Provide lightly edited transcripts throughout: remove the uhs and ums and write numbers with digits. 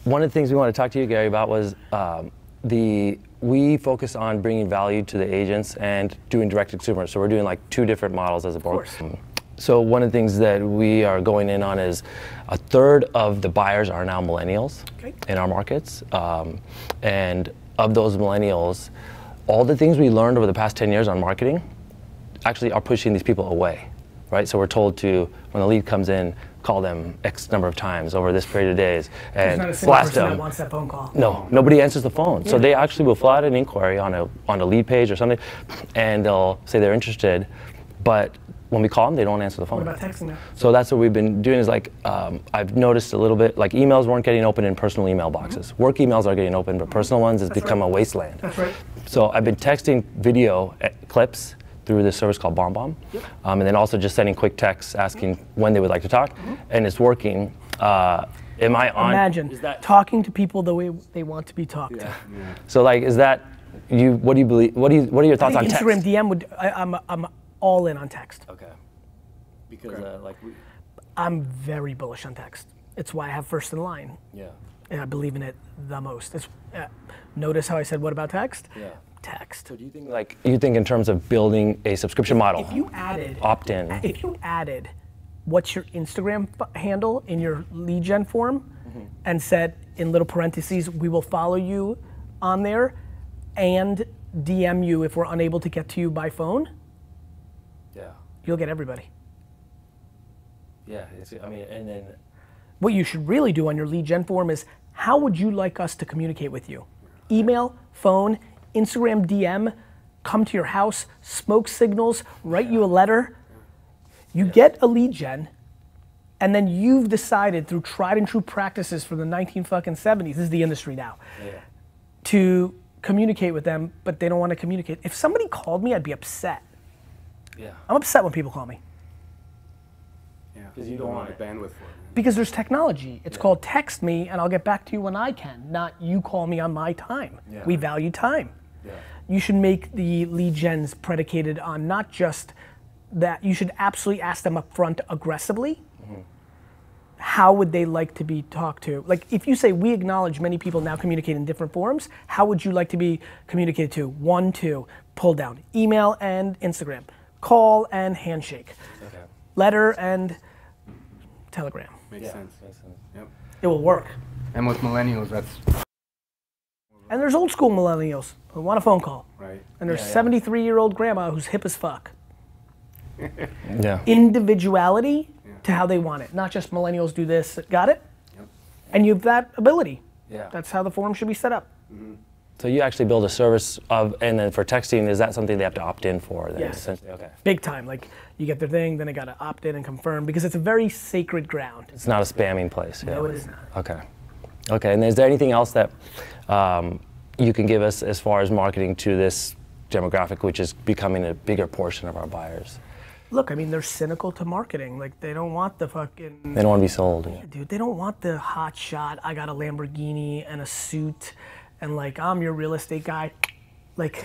one of the things we want to talk to you, Gary, about was we focus on bringing value to the agents and doing direct to consumer. So we're doing like 2 different models as a board. So one of the things that we are going in on is 1/3 of the buyers are now millennials in our markets. And of those millennials, all the things we learned over the past 10 years on marketing actually are pushing these people away, right? So we're told to, when the lead comes in, call them X number of times over this period of days and blast them. That wants that phone call. No, nobody answers the phone. Yeah. So they actually will fill out an inquiry on a lead page or something, and they'll say they're interested, but when we call them, they don't answer the phone. What about texting them? So that's what we've been doing is like, I've noticed a little bit, like emails weren't getting open in personal email boxes. Work emails are getting open, but personal ones has become a wasteland. That's right. So I've been texting video clips through this service called BombBomb, and then also just sending quick texts asking when they would like to talk, and it's working. Am I on? Imagine talking to people the way they want to be talked to. Yeah. So like, is that you? What do you believe? What are your thoughts on text? Instagram DM would. I'm all in on text. Okay. Because like I'm very bullish on text. It's why I have first in line. Yeah. And I believe in it the most. It's, notice how I said, what about text? Yeah. Text. So do you think, like, you think in terms of building a subscription model? If you added opt-in. If you added what's your Instagram handle in your lead gen form and said in little parentheses, we will follow you on there and DM you if we're unable to get to you by phone, you'll get everybody. Yeah, I mean, and then what you should really do on your lead gen form is, how would you like us to communicate with you? Email, phone, Instagram DM, come to your house, smoke signals, write you a letter. You get a lead gen, and then you've decided through tried and true practices from the 1970s, this is the industry now, to communicate with them, but they don't want to communicate. If somebody called me, I'd be upset. Yeah. I'm upset when people call me. Yeah, because you don't want the bandwidth for it. Because there's technology. It's called text me and I'll get back to you when I can, not you call me on my time. Yeah. We value time. Yeah. You should make the lead gens predicated on not just that, you should absolutely ask them up front aggressively, how would they like to be talked to? Like if you say, we acknowledge many people now communicate in different forms, how would you like to be communicated to? 1, 2, pull down, email and Instagram, call and handshake, letter and telegram. Makes sense. Yep. It will work. And with millennials, that's... And there's old school millennials who want a phone call. Right. And there's 73-year-old grandma who's hip as fuck. Yeah. Individuality to how they want it. Not just millennials do this, got it? Yep. And you have that ability. Yeah. That's how the form should be set up. So you actually build a service of, and then for texting, is that something they have to opt in for? Then Yes. Okay. Big time. Like you get their thing, then they gotta opt in and confirm because it's a very sacred ground. It's not a spamming place. Yeah. No, it is not. Okay. Okay, and is there anything else that you can give us as far as marketing to this demographic, which is becoming a bigger portion of our buyers? Look, I mean, they're cynical to marketing. Like they don't want the fucking... They don't want to be sold. Yeah, dude, they don't want the hot shot, I got a Lamborghini and a suit and like, I'm your real estate guy. Like,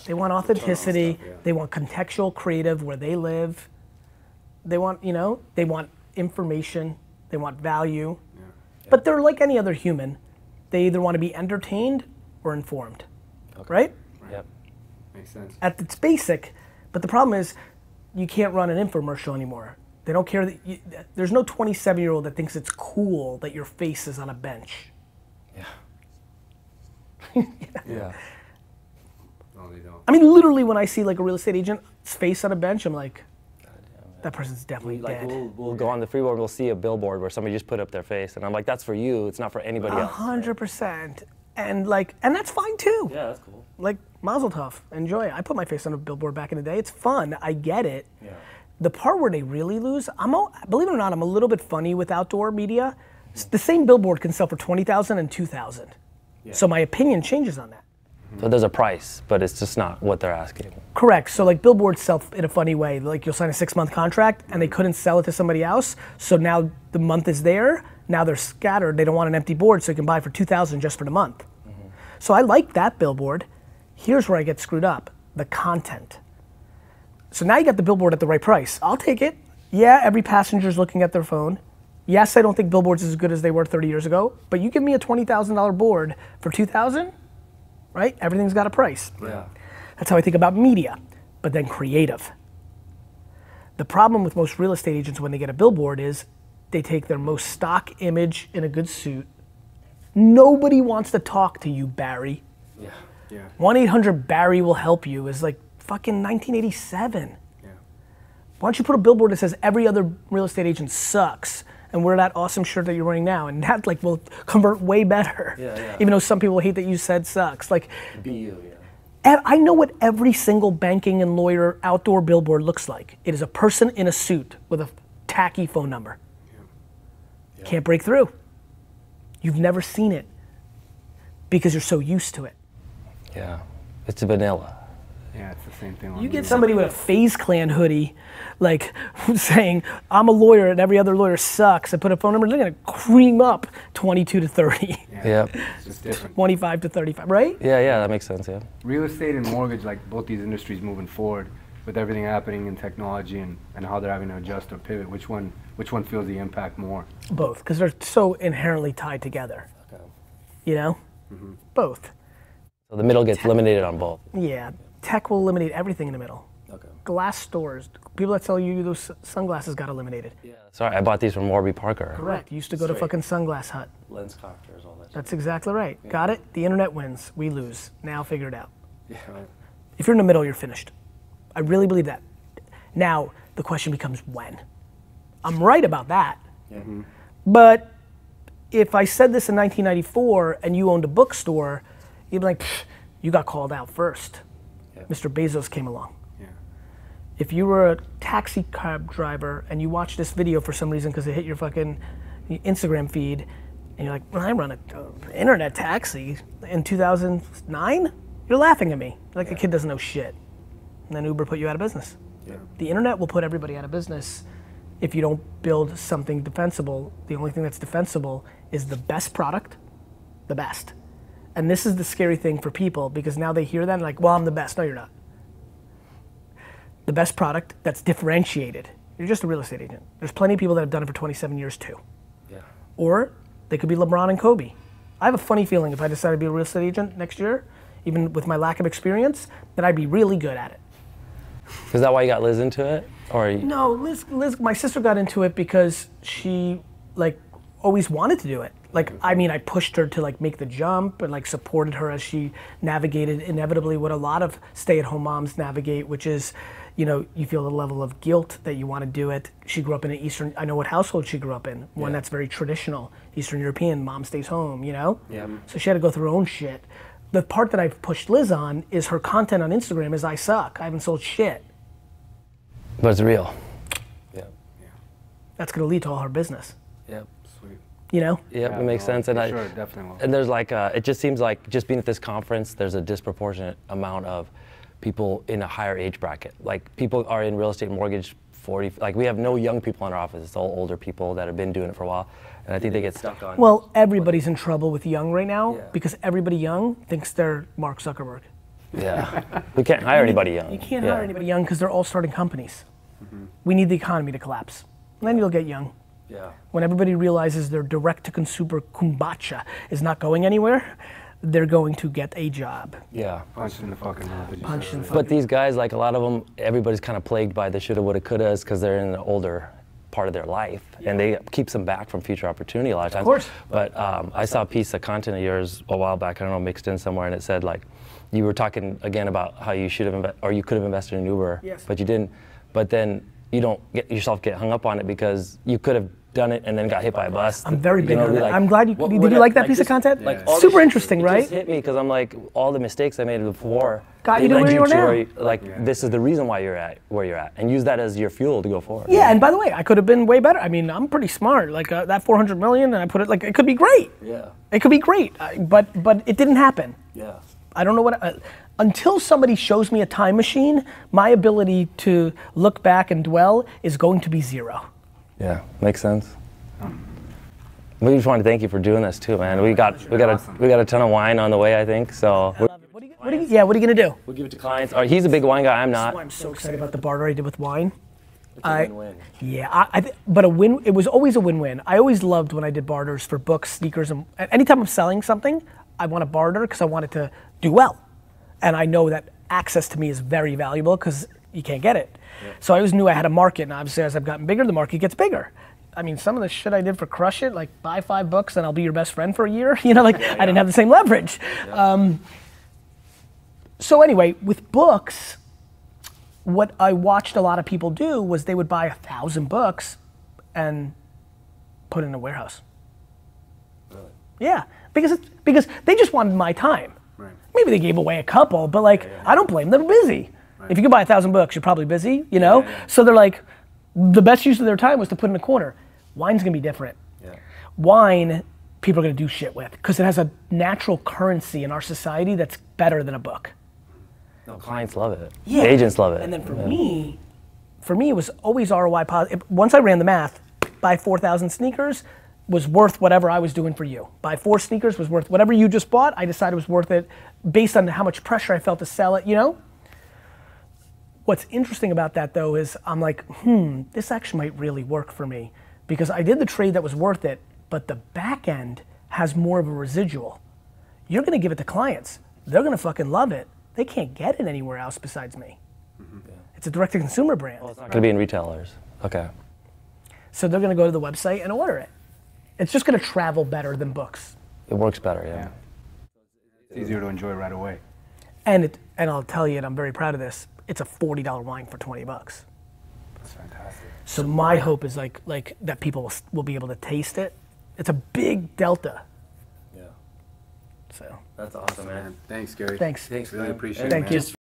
they want authenticity, they want contextual creative where they live. They want, you know, they want information, they want value. But they're like any other human. They either want to be entertained or informed, right? Yep. Makes sense. At its basic, but the problem is you can't run an infomercial anymore. They don't care that there's no 27-year-old that thinks it's cool that your face is on a bench. Yeah. Yeah. No, they don't. I mean, literally when I see like a real estate agent's face on a bench, I'm like, that person's definitely dead. We'll go on the freeway and we'll see a billboard where somebody just put up their face, and I'm like, that's for you, it's not for anybody else. 100%. And like, and that's fine too. Yeah, that's cool. Like, mazel tov, enjoy. I put my face on a billboard back in the day. It's fun, I get it. Yeah. The part where they really lose, believe it or not, I'm a little bit funny with outdoor media. The same billboard can sell for $20,000 and $2,000. Yeah. So my opinion changes on that. So there's a price, but it's just not what they're asking. Correct, so like billboards sell in a funny way. Like you'll sign a 6-month contract and they couldn't sell it to somebody else. So now the month is there, now they're scattered. They don't want an empty board so you can buy for $2,000 just for the month. So I like that billboard. Here's where I get screwed up, the content. So now you got the billboard at the right price. I'll take it. Yeah, every passenger's looking at their phone. Yes, I don't think billboards is as good as they were 30 years ago, but you give me a $20,000 board for 2,000, right? Everything's got a price. Yeah. That's how I think about media, but then creative. The problem with most real estate agents when they get a billboard is they take their most stock image in a good suit. Nobody wants to talk to you, Barry. Yeah. 1-800-BARRY will help you is like fucking 1987. Yeah. Why don't you put a billboard that says every other real estate agent sucks and wear that awesome shirt that you're wearing now, and that like will convert way better. Yeah. Even though some people hate that you said sucks. Like, Be you, yeah. I know what every single banking and lawyer outdoor billboard looks like. It is a person in a suit with a tacky phone number. Yeah. Can't break through. You've never seen it because you're so used to it. Yeah. It's vanilla. Yeah, it's the same thing. You get somebody with a FaZe Clan hoodie, like saying, I'm a lawyer and every other lawyer sucks, and put a phone number, they're gonna cream up 22 to 30. Yeah. It's just different. 25 to 35, right? Yeah, that makes sense, yeah. Real estate and mortgage, like both these industries moving forward, with everything happening in technology and how they're having to adjust or pivot, which one feels the impact more? Both, because they're so inherently tied together. Okay. You know? Both. So the middle gets eliminated on both. Yeah, tech will eliminate everything in the middle. Okay. Glass stores, people that sell you those sunglasses got eliminated. Yeah. Sorry, I bought these from Warby Parker. Correct, you used to go to fucking Sunglass Hut. Lens crafters, all that. That's exactly right. Got it? The internet wins, we lose. Now figure it out. Yeah. Right. If you're in the middle, you're finished. I really believe that. Now, the question becomes when. I'm right about that. Yeah. But if I said this in 1994 and you owned a bookstore, you'd be like, you got called out first. Yeah. Mr. Bezos came along. Yeah. If you were a taxi cab driver and you watched this video for some reason because it hit your fucking Instagram feed, and you're like, well, I run an internet taxi in 2009, you're laughing at me. Like the kid doesn't know shit. And then Uber put you out of business. Yeah. The internet will put everybody out of business if you don't build something defensible. The only thing that's defensible is the best product, the best. And this is the scary thing for people, because now they hear that and like, well, I'm the best. No, you're not. The best product that's differentiated. You're just a real estate agent. There's plenty of people that have done it for 27 years too. Yeah. Or they could be LeBron and Kobe. I have a funny feeling if I decided to be a real estate agent next year, even with my lack of experience, that I'd be really good at it. Is that why you got Liz into it? Or No, Liz, my sister got into it because she like always wanted to do it. Like, I mean, I pushed her to like make the jump and like supported her as she navigated inevitably what a lot of stay-at-home moms navigate, which is, you know, you feel a level of guilt that you want to do it. She grew up in an Eastern, I know what household she grew up in, one that's very traditional, Eastern European, mom stays home, you know? Yeah. So she had to go through her own shit. The part that I've pushed Liz on is her content on Instagram is I suck, I haven't sold shit. But it's real. Yeah. That's gonna lead to all her business, Yep. Sweet. you know? Yep, it makes sense. And Sure, it definitely will. And there's like, it just seems like just being at this conference, there's a disproportionate amount of people in a higher age bracket. Like people are in real estate mortgage 40, like we have no young people in our office. It's all older people that have been doing it for a while. And I think they get stuck on. Well, everybody's in trouble with young right now Yeah. because everybody young thinks they're Mark Zuckerberg. Yeah. We can't hire anybody young. You can't hire anybody young because they're all starting companies. We need the economy to collapse. And then you'll get young. Yeah. When everybody realizes their direct-to-consumer kombucha is not going anywhere, they're going to get a job. Yeah. Punched in the fucking mouth. Punched in the But these guys, like a lot of them, everybody's kind of plagued by the shoulda, woulda, couldas because they're in an older part of their life, and they keeps them back from future opportunity a lot of times. Of course. But I saw a piece of content of yours a while back, I don't know, mixed in somewhere, and it said like, you were talking again about how you should have, or you could have invested in Uber, Yes. but you didn't. But then you don't get hung up on it because you could have done it and then got hit by a bus. I'm very big on that. Like, I'm glad you, what did would you like that piece of content? Like, all Super this- interesting, it right? just hit me because I'm like, all the mistakes I made before Got they you to led where you are now. This is the reason why you're at where you're at, and use that as your fuel to go forward. Yeah, and by the way, I could have been way better. I mean, I'm pretty smart. Like that 400 million, and I put it like, it could be great. Yeah. It could be great, but it didn't happen. Yeah. I don't know what, until somebody shows me a time machine, my ability to look back and dwell is going to be zero. Yeah, makes sense. We just want to thank you for doing this too, man. We got a ton of wine on the way, I think. So I love it. What are you gonna do? we'll give it to clients. He's a big wine guy. I'm That's not. why I'm so excited about the barter I did with wine. It's a win-win. Yeah, but it was always a win-win. I always loved when I did barters for books, sneakers, and anytime I'm selling something, I want to barter because I want it to do well. And I know that access to me is very valuable because you can't get it. Yeah. So I always knew I had a market, and obviously as I've gotten bigger, the market gets bigger. I mean, some of the shit I did for Crush It, like buy 5 books and I'll be your best friend for a year, you know, like I didn't have the same leverage. Yeah. So anyway, with books, what I watched a lot of people do was they would buy 1,000 books and put it in a warehouse. Really? Yeah, because they just wanted my time. Right. Maybe they gave away a couple, but like, I don't blame them, they're busy. Right. If you can buy 1,000 books, you're probably busy, you know? So they're like, the best use of their time was to put in a corner. Wine's gonna be different. Yeah. Wine, people are gonna do shit with, because it has a natural currency in our society that's better than a book. No, clients love it. Yeah. The agents love it. And then for me, it was always ROI positive. Once I ran the math, buy 4,000 sneakers was worth whatever I was doing for you. Buy 4 sneakers was worth whatever you just bought. I decided was worth it based on how much pressure I felt to sell it, you know? What's interesting about that though is I'm like, this actually might really work for me because I did the trade that was worth it, but the back end has more of a residual. You're gonna give it to clients. They're gonna fucking love it. They can't get it anywhere else besides me. Mm-hmm. Yeah. It's a direct-to-consumer brand. Well, it's not gonna be in retailers. Okay. So they're gonna go to the website and order it. It's just gonna travel better than books. It works better, yeah. It's easier to enjoy right away. And I'll tell you, and I'm very proud of this, it's a $40 wine for 20 bucks. That's fantastic. So my hope is like that people will be able to taste it. It's a big delta. Yeah. So. That's awesome, man. Thanks, Gary. Thanks. Really appreciate it, Thank man. you.